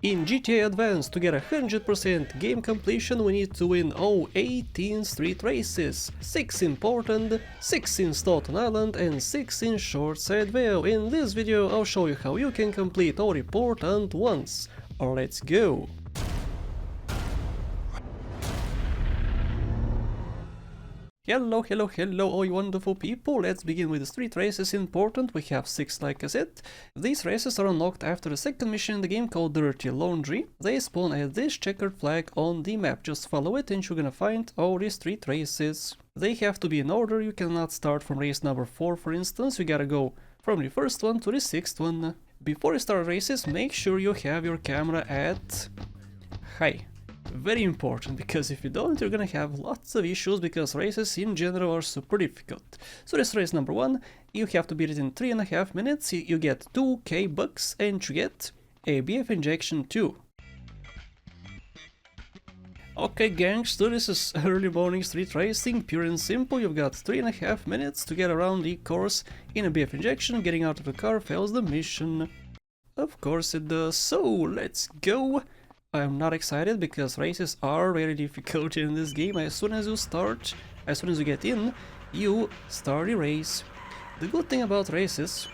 In GTA Advance, to get 100% game completion, we need to win all 18 street races, 6 important, 6 in Staten Island and 6 in Shoreside Vale. In this video I'll show you how you can complete all important ones. Let's go! Hello all you wonderful people, let's begin with the street races. Important, we have 6 like I said. These races are unlocked after the second mission in the game called Dirty Laundry. They spawn at this checkered flag on the map, just follow it and you're gonna find all the street races. They have to be in order, you cannot start from race number 4 for instance, you gotta go from the first one to the 6th one. Before you start races, make sure you have your camera at high. Very important, because if you don't, you're gonna have lots of issues, because races in general are super difficult. So this race number 1, you have to beat it in 3.5 minutes, you get 2k bucks and you get a BF injection too. Okay gangster, this is early morning street racing, pure and simple. You've got 3.5 minutes to get around the course in a BF injection. Getting out of the car fails the mission. Of course it does, so let's go! I'm not excited because races are really difficult in this game. As soon as you get in, you start the race. The good thing about races,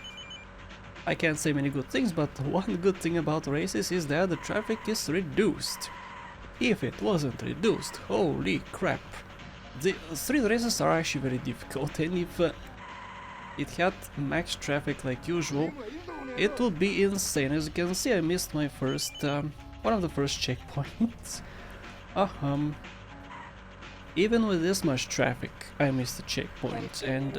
I can't say many good things, but one good thing about races is that the traffic is reduced. If it wasn't reduced, holy crap. The street races are actually very difficult, and if it had max traffic like usual, it would be insane. As you can see, I missed my first one of the first checkpoints. Even with this much traffic, I missed the checkpoint, and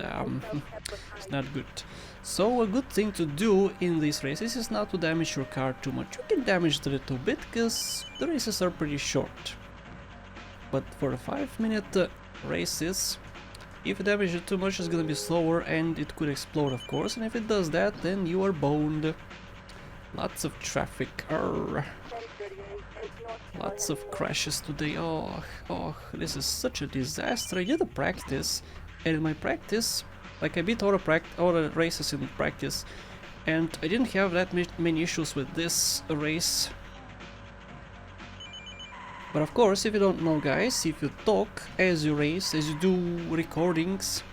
it's not good. So a good thing to do in these races is not to damage your car too much. You can damage it a little bit, because the races are pretty short. But for the 5-minute races, if you damage it too much, it's gonna be slower and it could explode, of course. And if it does that, then you are boned. Lots of traffic. Arrgh. Lots of crashes today. Oh, this is such a disaster. I did a practice, and in my practice, like I beat all the races in practice, and I didn't have that many issues with this race. But of course, if you don't know guys, if you talk as you race, as you do recordings,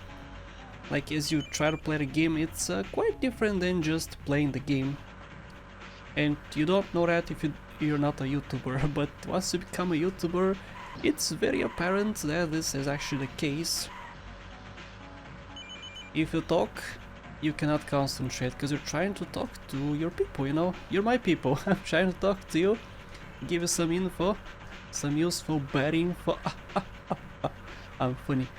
like as you try to play the game, it's quite different than just playing the game. And you don't know that if you're not a YouTuber, but once you become a YouTuber, it's very apparent that this is actually the case. If you talk, you cannot concentrate, because you're trying to talk to your people, you know? You're my people, I'm trying to talk to you, give you some info, some useful bad info. I'm funny.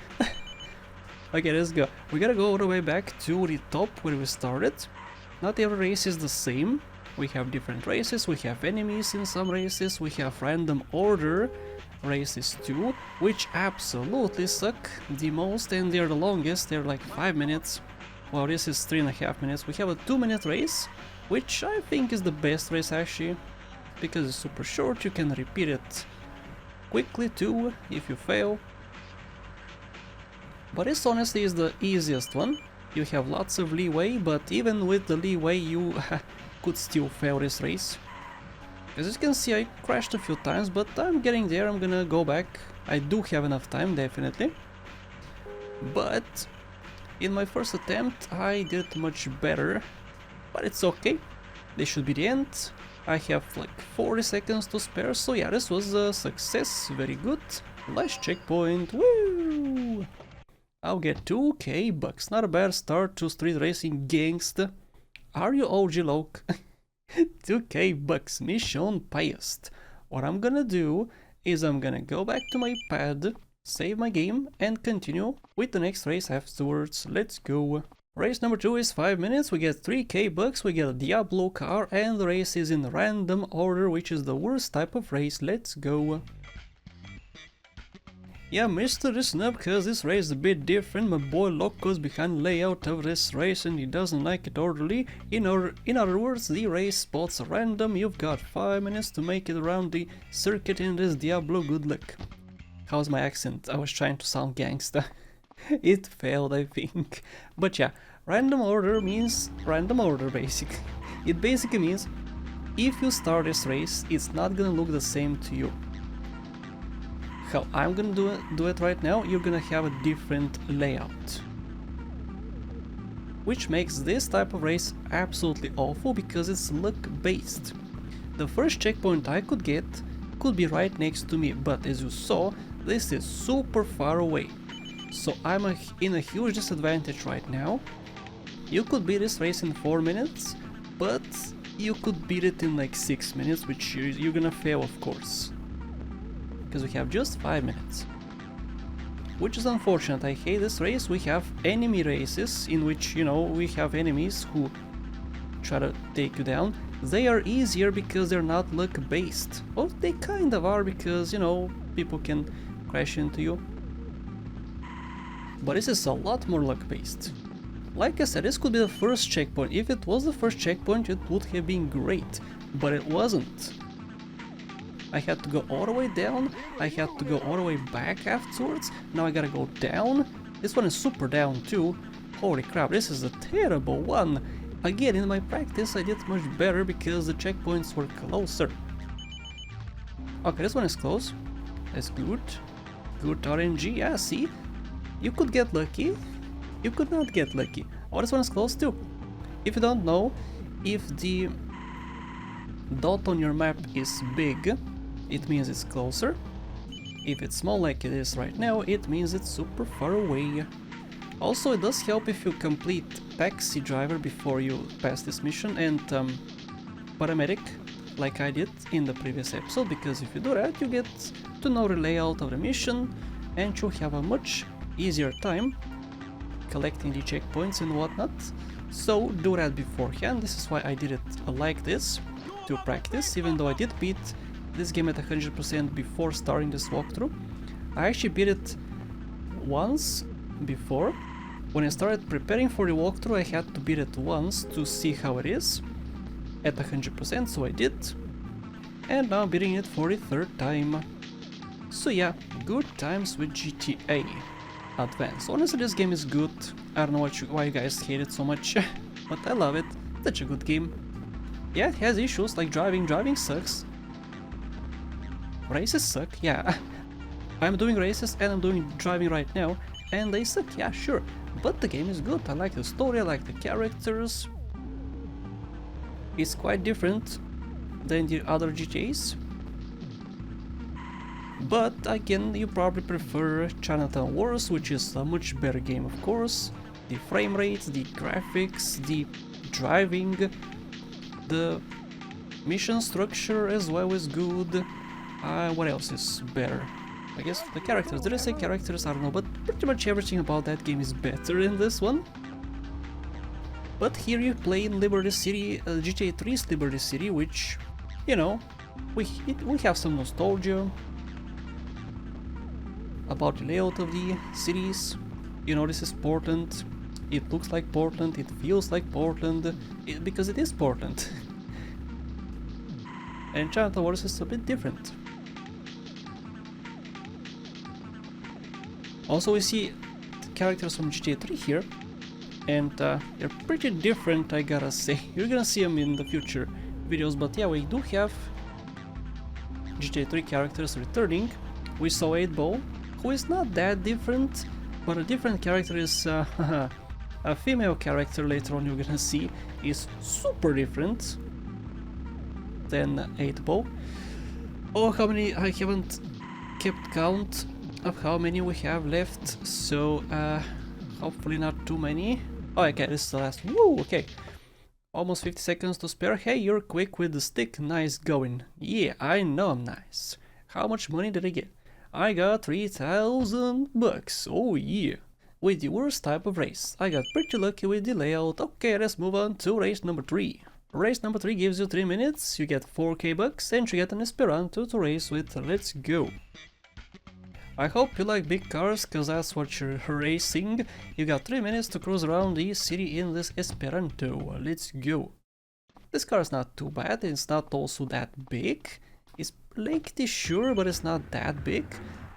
Okay, let's go. We gotta go all the way back to the top where we started. Not every race is the same. We have different races, we have enemies in some races, we have random order races too, which absolutely suck the most, and they're the longest, they're like 5 minutes. Well, this is 3.5 minutes. We have a 2-minute race, which I think is the best race actually, because it's super short, you can repeat it quickly too if you fail. But this honestly is the easiest one. You have lots of leeway, but even with the leeway you could still fail this race. As you can see, I crashed a few times, but I'm getting there, I'm gonna go back. I do have enough time, definitely. But in my first attempt I did much better, but it's okay. This should be the end. I have like 40 seconds to spare, so yeah, this was a success, very good. Last checkpoint, woo! I'll get 2k bucks, not a bad start to street racing, gangsta. Are you OG Loke? 2k bucks, mission passed. What I'm gonna do is I'm gonna go back to my pad, save my game, and continue with the next race afterwards. Let's go. Race number 2 is 5 minutes, we get 3k bucks, we get a Diablo car, and the race is in random order, which is the worst type of race. Let's go. Yeah, Mr. Listen up, cause this race is a bit different. My boy Loco's behind layout of this race and he doesn't like it orderly. In other words, the race spots are random. You've got 5 minutes to make it around the circuit in this Diablo. Good luck. How's my accent? I was trying to sound gangsta. It failed, I think. But yeah, random order means random order basically. It basically means if you start this race, it's not gonna look the same to you. How I'm gonna do it right now, you're gonna have a different layout. Which makes this type of race absolutely awful because it's luck based. The first checkpoint I could get could be right next to me, but as you saw, this is super far away. So I'm in a huge disadvantage right now. You could beat this race in 4 minutes, but you could beat it in like 6 minutes, which you're gonna fail of course. Because we have just 5 minutes. Which is unfortunate, I hate this race. We have enemy races in which, you know, we have enemies who try to take you down. They are easier because they're not luck based. Well, they kind of are because, you know, people can crash into you. But this is a lot more luck based. Like I said, this could be the first checkpoint. If it was the first checkpoint, it would have been great, but it wasn't. I had to go all the way down, I had to go all the way back afterwards, now I gotta go down. This one is super down too. Holy crap, this is a terrible one. Again, in my practice I did much better because the checkpoints were closer. Okay, this one is close. That's good. Good RNG, yeah, see? You could get lucky, you could not get lucky. Oh, this one is close too. If you don't know, if the dot on your map is big, it means it's closer. If it's small like it is right now, it means it's super far away. Also, it does help if you complete taxi driver before you pass this mission and paramedic, like I did in the previous episode, because if you do that, you get to know the layout of the mission and you'll have a much easier time collecting the checkpoints and whatnot. So do that beforehand. This is why I did it like this, to practice, even though I did beat this game at 100% before starting this walkthrough. I actually beat it once before. When I started preparing for the walkthrough, I had to beat it once to see how it is at 100%, so I did. And now I'm beating it for the third time. So yeah, good times with GTA Advance. Honestly, this game is good. I don't know why you guys hate it so much, but I love it. Such a good game. Yeah, it has issues like driving. Driving sucks. Races suck, yeah. I'm doing races and I'm doing driving right now, and they suck, yeah, sure. But the game is good. I like the story, I like the characters. It's quite different than the other GTAs. But again, you probably prefer Chinatown Wars, which is a much better game, of course. The frame rates, the graphics, the driving, the mission structure as well is good. What else is better? I guess the characters. Did I say characters? I don't know, but pretty much everything about that game is better in this one. But here you play in Liberty City, GTA 3's Liberty City, which, you know, we have some nostalgia about the layout of the cities. You know, this is Portland. It looks like Portland, it feels like Portland, because it is Portland. And Chinatown Wars is a bit different. Also, we see the characters from GTA 3 here, and they're pretty different, I gotta say. You're gonna see them in the future videos, but yeah, we do have GTA 3 characters returning. We saw 8-Ball, who is not that different, but a different character is a female character later on you're gonna see is super different than 8-Ball. Oh, how many? I haven't kept count of how many we have left, so hopefully not too many. Oh, okay, this is the last. Woo, okay. Almost 50 seconds to spare. Hey, you're quick with the stick. Nice going. Yeah, I know I'm nice. How much money did I get? I got 3,000 bucks. Oh yeah. With the worst type of race. I got pretty lucky with the layout. Okay, let's move on to race number 3. Race number 3 gives you 3 minutes, you get 4k bucks, and you get an Esperanto to race with. Let's go. I hope you like big cars, cause that's what you're racing. You got 3 minutes to cruise around the city in this Esperanto. Let's go. This car is not too bad, it's not also that big. It's lengthy, sure, but it's not that big.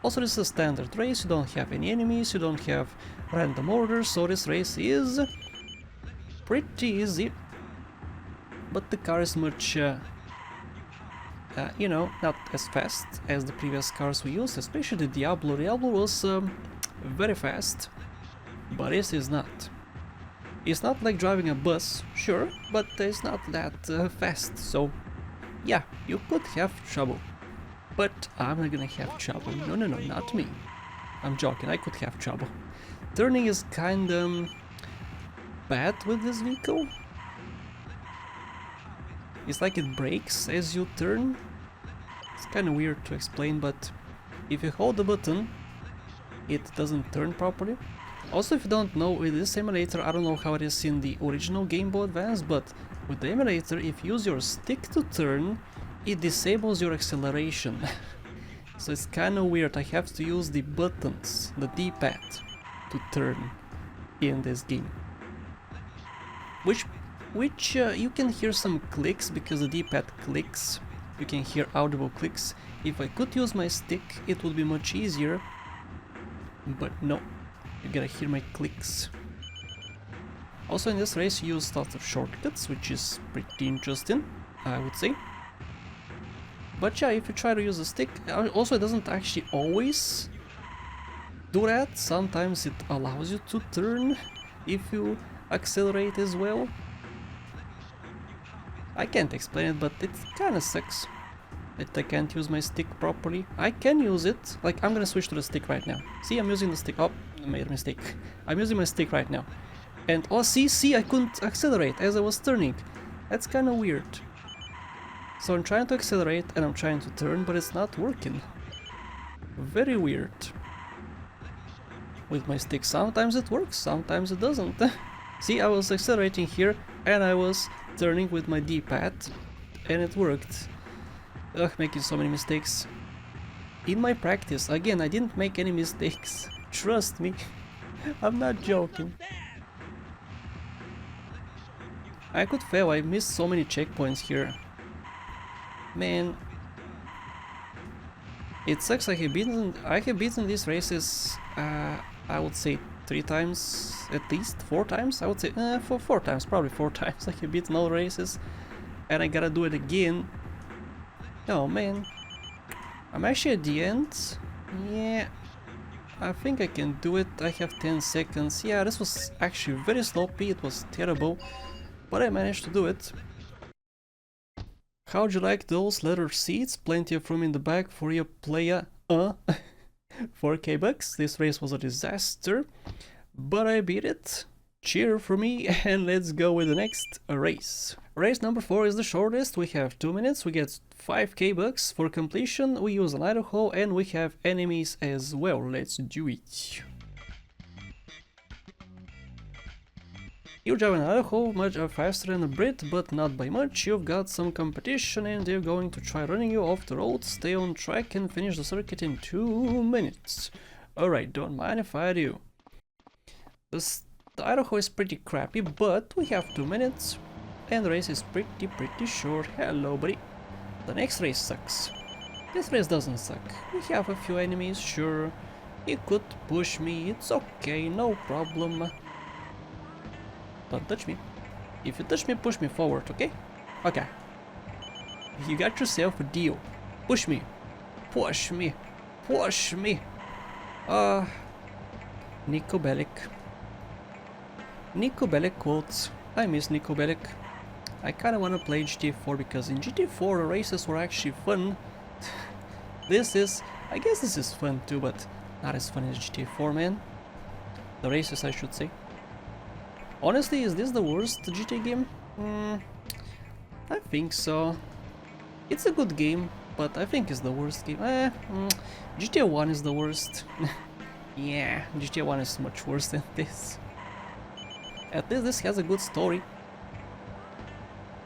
Also, this is a standard race, you don't have any enemies, you don't have random orders, so this race is pretty easy. But the car is much you know, not as fast as the previous cars we used, especially the Diablo. Diablo was very fast, but this is not. It's not like driving a bus, sure, but it's not that fast, so yeah, you could have trouble. But I'm not gonna have trouble. No, no, no, not me. I'm joking, I could have trouble. Turning is kinda bad with this vehicle. It's like it brakes as you turn. It's kinda weird to explain, but if you hold the button, it doesn't turn properly. Also, if you don't know, with this emulator, I don't know how it is in the original Game Boy Advance, but with the emulator, if you use your stick to turn, it disables your acceleration. So it's kinda weird, I have to use the buttons, the D-pad, to turn in this game. Which you can hear some clicks, because the D-pad clicks, you can hear audible clicks. If I could use my stick, it would be much easier, but no, you gotta hear my clicks. Also in this race you use lots of shortcuts, which is pretty interesting, I would say. But yeah, if you try to use a stick, also it doesn't actually always do that. Sometimes it allows you to turn if you accelerate as well. I can't explain it, but it kinda sucks that I can't use my stick properly. I can use it, like I'm gonna switch to the stick right now. See, I'm using the stick. Oh, I made a mistake. I'm using my stick right now. And oh, see, I couldn't accelerate as I was turning. That's kinda weird. So I'm trying to accelerate and I'm trying to turn, but it's not working. Very weird. With my stick, sometimes it works, sometimes it doesn't. See, I was accelerating here and I was turning with my D-pad and it worked. Ugh, making so many mistakes. In my practice, again, I didn't make any mistakes. Trust me, I'm not joking. I could fail, I missed so many checkpoints here. Man, it sucks. I have beaten these races, I would say 3 times, at least 4 times, I would say, for 4 times, probably 4 times I have beaten all races, and I gotta do it again. Oh man, I'm actually at the end. Yeah, I think I can do it. I have 10 seconds. Yeah, this was actually very sloppy, it was terrible, but I managed to do it. How'd you like those leather seats? Plenty of room in the back for your player. 4k bucks. This race was a disaster, but I beat it. Cheer for me, and let's go with the next race. Race number 4 is the shortest. We have 2 minutes. We get 5k bucks for completion. We use an Idaho and we have enemies as well. Let's do it. You drive an Idaho much faster than a Brit, but not by much. You've got some competition and they're going to try running you off the road. Stay on track and finish the circuit in 2 minutes. Alright, don't mind if I do. The Idaho is pretty crappy, but we have 2 minutes and the race is pretty short. Hello, buddy. The next race sucks. This race doesn't suck. We have a few enemies, sure. You could push me, it's okay, no problem. Don't touch me. If you touch me, push me forward, okay? Okay. You got yourself a deal. Push me. Push me. Push me. Nico Bellic. Nico Bellic quotes. I miss Nico Bellic. I kinda wanna play GTA 4 because in GTA 4 the races were actually fun. I guess this is fun too, but not as fun as GTA 4, man. The races, I should say. Honestly, is this the worst GTA game? I think so. It's a good game, but I think it's the worst game. GTA 1 is the worst. Yeah, GTA 1 is much worse than this. At least this has a good story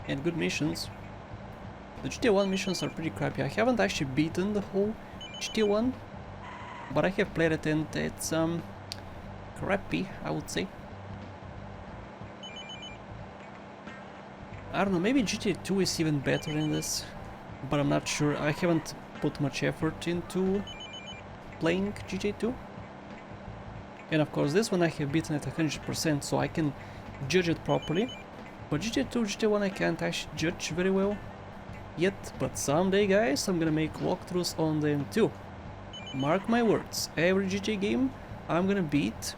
and good missions. The GTA 1 missions are pretty crappy. I haven't actually beaten the whole GTA 1, but I have played it and it's crappy, I would say. I don't know, maybe GTA 2 is even better than this, but I'm not sure. I haven't put much effort into playing GTA 2. And of course this one I have beaten at 100%, so I can judge it properly. But GTA 2, GTA 1 I can't actually judge very well. yet, but someday, guys, I'm gonna make walkthroughs on them too. Mark my words, every GTA game I'm gonna beat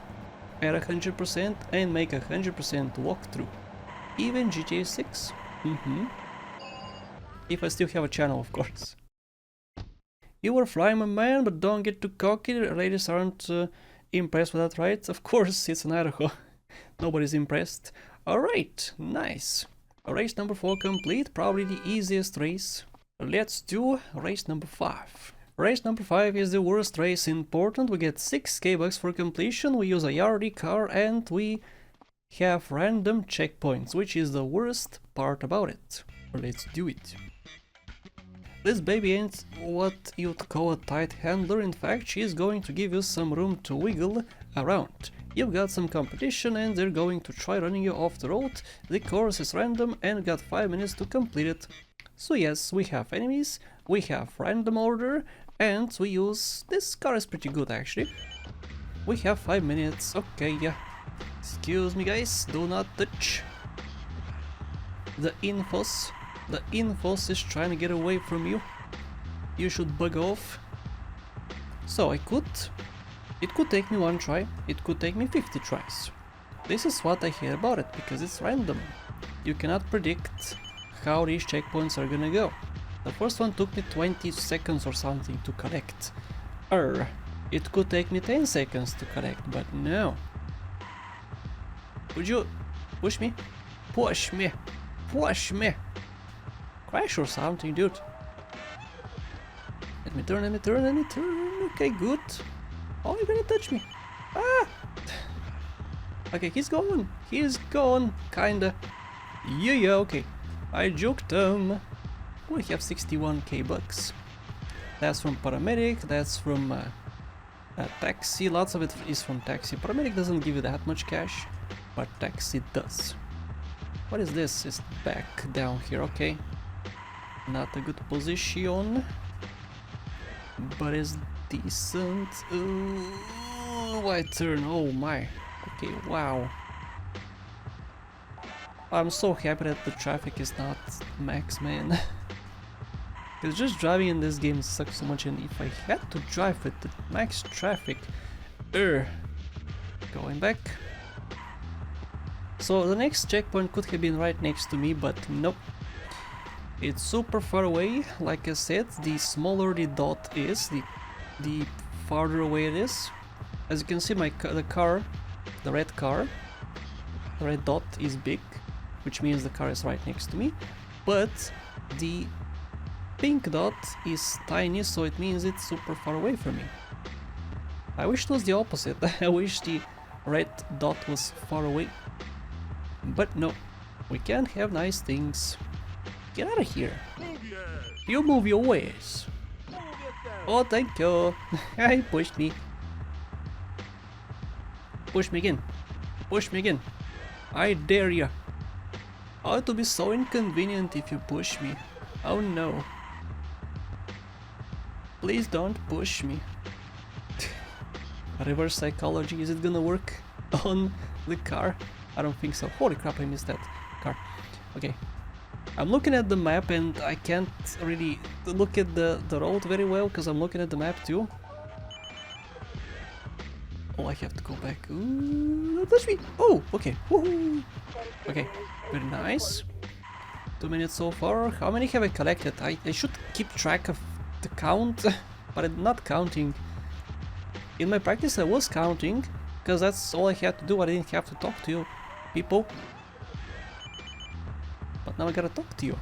at 100% and make 100% walkthrough. Even GTA 6. If I still have a channel, of course. You were flying, my man, but don't get too cocky. Ladies aren't impressed with that, right? Of course, it's in Idaho. Nobody's impressed. Alright, nice. Race number 4 complete, probably the easiest race. Let's do race number 5. Race number 5 is the worst race in Portland. We get 6k bucks for completion, we use a Yardie car, and we have random checkpoints, which is the worst part about it. Let's do it. This baby ain't what you'd call a tight handler. In fact, she's going to give you some room to wiggle around. You've got some competition and they're going to try running you off the road. The course is random and got 5 minutes to complete it. So yes, we have enemies, we have random order, and we use... this car is pretty good actually. We have 5 minutes, okay, yeah. Excuse me guys, do not touch. The infos is trying to get away from you. You should bug off. So it could take me 1 try, it could take me 50 tries. This is what I hate about it, because it's random. You cannot predict how these checkpoints are gonna go. The first one took me 20 seconds or something to collect. It could take me 10 seconds to collect, but no. Would you push me? Push me! Push me! Crash or something, dude. Let me turn, let me turn, let me turn. Okay, good. Oh, you're gonna touch me. Ah! Okay, he's gone. He's gone, kinda. Yeah, okay. I juked him. We have 61k bucks. That's from paramedic, that's from taxi. Lots of it is from taxi. Paramedic doesn't give you that much cash, but taxi does. What is this? It's back down here, okay. Not a good position, but it's decent. Wide turn, oh my. Okay, wow. I'm so happy that the traffic is not max, man. Because just driving in this game sucks so much, and if I had to drive with the max traffic... Going back. So the next checkpoint could have been right next to me, but nope. It's super far away. Like I said, the smaller the dot is, the farther away it is. As you can see, the red dot is big, which means the car is right next to me, but the pink dot is tiny, so it means it's super far away from me. I wish it was the opposite. I wish the red dot was far away. But no, we can't have nice things. Get out of here. You move your ways. Oh, thank you. He pushed me. Push me again. Push me again. I dare ya. Oh, it will be so inconvenient if you push me. Oh no. Please don't push me. Reverse psychology, is it gonna work on the car? I don't think so. Holy crap, I missed that car. Okay. I'm looking at the map and I can't really look at the road very well because I'm looking at the map too. Oh, I have to go back. Ooh, don't touch me! Oh, okay. Woohoo! Okay, very nice. 2 minutes so far. How many have I collected? I should keep track of the count, but I'm not counting. In my practice I was counting, because that's all I had to do. I didn't have to talk to you people. But now I gotta talk to you.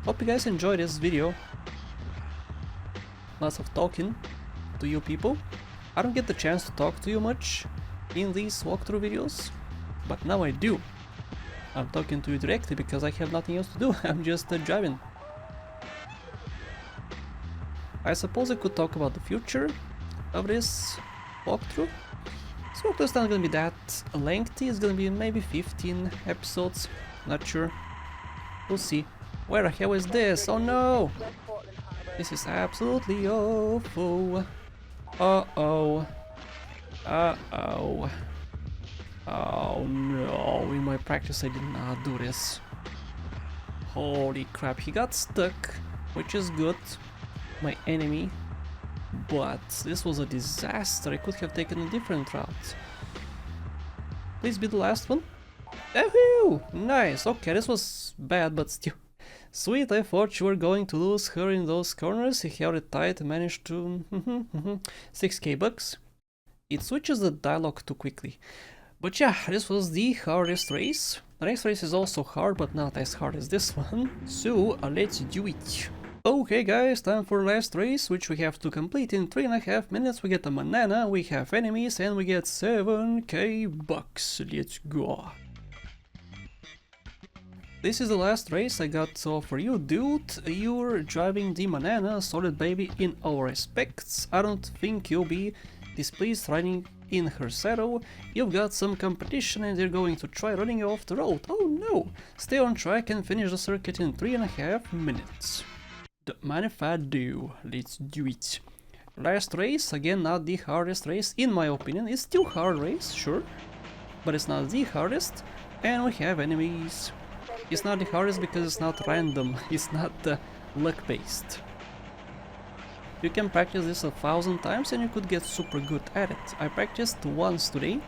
Hope you guys enjoyed this video. Lots of talking to you people. I don't get the chance to talk to you much in these walkthrough videos, but now I do. I'm talking to you directly because I have nothing else to do. I'm just driving. I suppose I could talk about the future of this walkthrough. This walkthrough is not gonna be that lengthy. It's gonna be maybe 15 episodes. Not sure. We'll see. Where the hell is this? Oh no! This is absolutely awful. Uh-oh. Uh-oh. Oh no, in my practice I did not do this. Holy crap, he got stuck, which is good, my enemy, but this was a disaster. I could have taken a different route. Please be the last one. Woohoo! Nice, okay, this was bad, but still. Sweet, I thought you were going to lose her in those corners. He held it tight and managed to... 6k bucks. It switches the dialogue too quickly. But yeah, this was the hardest race. The next race is also hard, but not as hard as this one. So, let's do it. Okay guys, time for the last race, which we have to complete in 3.5 minutes. We get a Manana, we have enemies, and we get 7k bucks. Let's go. This is the last race I got, so for you dude, you're driving the Manana, solid baby in all respects. I don't think you'll be displeased riding in her saddle. You've got some competition and they're going to try running you off the road. Oh no! Stay on track and finish the circuit in 3.5 minutes. Don't mind if I do. Let's do it. Last race, again not the hardest race in my opinion. It's still hard race, sure, but it's not the hardest. And we have enemies. It's not the hardest because it's not random, it's not luck based. You can practice this 1,000 times and you could get super good at it. I practiced once today,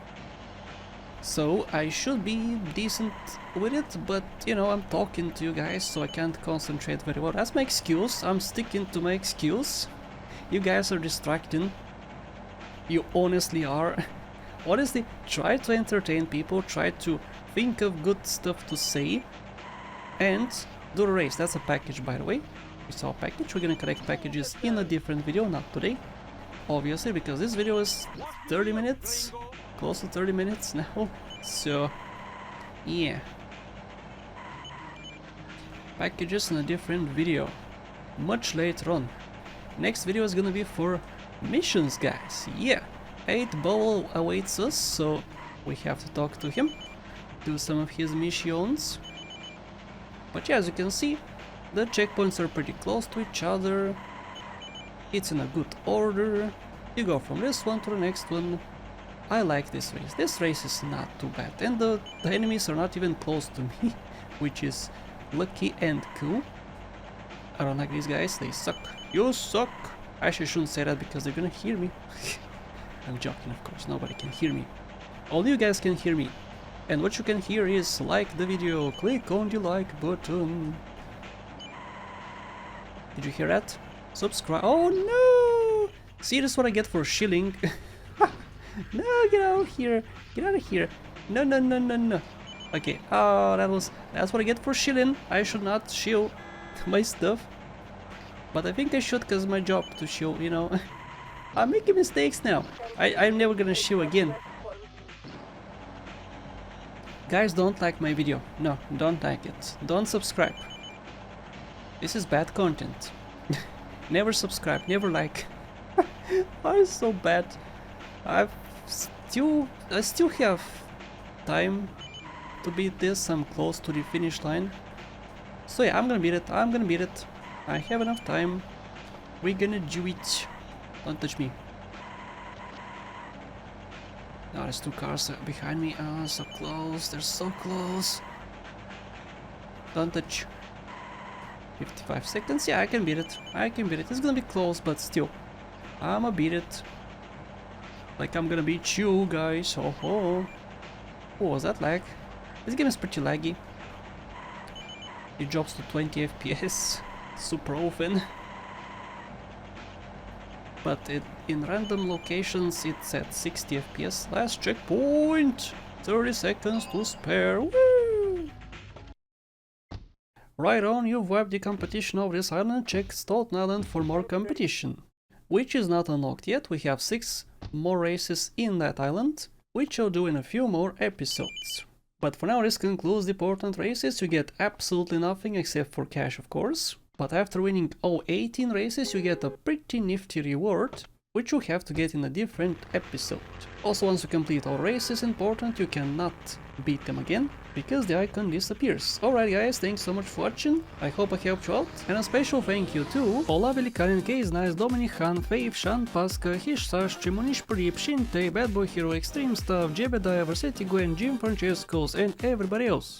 so I should be decent with it, but you know, I'm talking to you guys so I can't concentrate very well. That's my excuse, I'm sticking to my excuse. You guys are distracting. You honestly are. Honestly, try to entertain people, try to think of good stuff to say, and do the race. That's a package, by the way. We saw a package. We're gonna collect packages in a different video, not today, obviously, because this video is 30 minutes, close to 30 minutes now, so yeah. Packages in a different video, much later on. Next video is gonna be for missions, guys. Yeah, 8 Ball awaits us, so we have to talk to him, do some of his missions. But yeah, as you can see, the checkpoints are pretty close to each other. It's in a good order. You go from this one to the next one. I like this race. This race is not too bad. And the enemies are not even close to me, which is lucky and cool. I don't like these guys. They suck. You suck! Actually, I shouldn't say that because they're gonna hear me. I'm joking, of course. Nobody can hear me. Only you guys can hear me. And what you can hear is like the video, click on the like button. Did you hear that? Subscribe. Oh no! See, this is what I get for shilling. No, get out of here! Get out of here! No, no, no, no, no. Okay. Oh, that's what I get for shilling. I should not shill my stuff, but I think I should, cause my job to shill. You know, I'm making mistakes now. I'm never gonna shill again. Guys, don't like my video. No, don't like it. Don't subscribe. This is bad content. Never subscribe, never like. I'm so bad. I still have time to beat this. I'm close to the finish line. So yeah, I'm gonna beat it. I'm gonna beat it. I have enough time. We're gonna do it. Don't touch me. Oh, there's 2 cars behind me. Oh, so close. They're so close. Don't touch. 55 seconds. Yeah, I can beat it. I can beat it. It's gonna be close, but still. I'ma beat it. Like I'm gonna beat you guys. Oh, oh. What was that lag? This game is pretty laggy. It drops to 20 FPS super often. But in random locations it's at 60 FPS. Last checkpoint! 30 seconds to spare. Woo! Right on, you've wiped the competition of this island. Check Stoughton Island for more competition. Which is not unlocked yet. We have 6 more races in that island, which I'll do in a few more episodes. But for now, this concludes the important races. You get absolutely nothing except for cash, of course. But after winning all 18 races, you get a pretty nifty reward, which you have to get in a different episode. Also, once you complete all races important, you cannot beat them again, because the icon disappears. Alright guys, thanks so much for watching, I hope I helped you out, and a special thank you to Ola Velikanin, Case Nice, Dominic Han, Faith, Shan Paska, Hish Sash, Chimonish Prip, Shinte, Bad Boy Hero, Extreme Stuff, Jebediah, Versetti Gwen, Jim Francescos, and everybody else.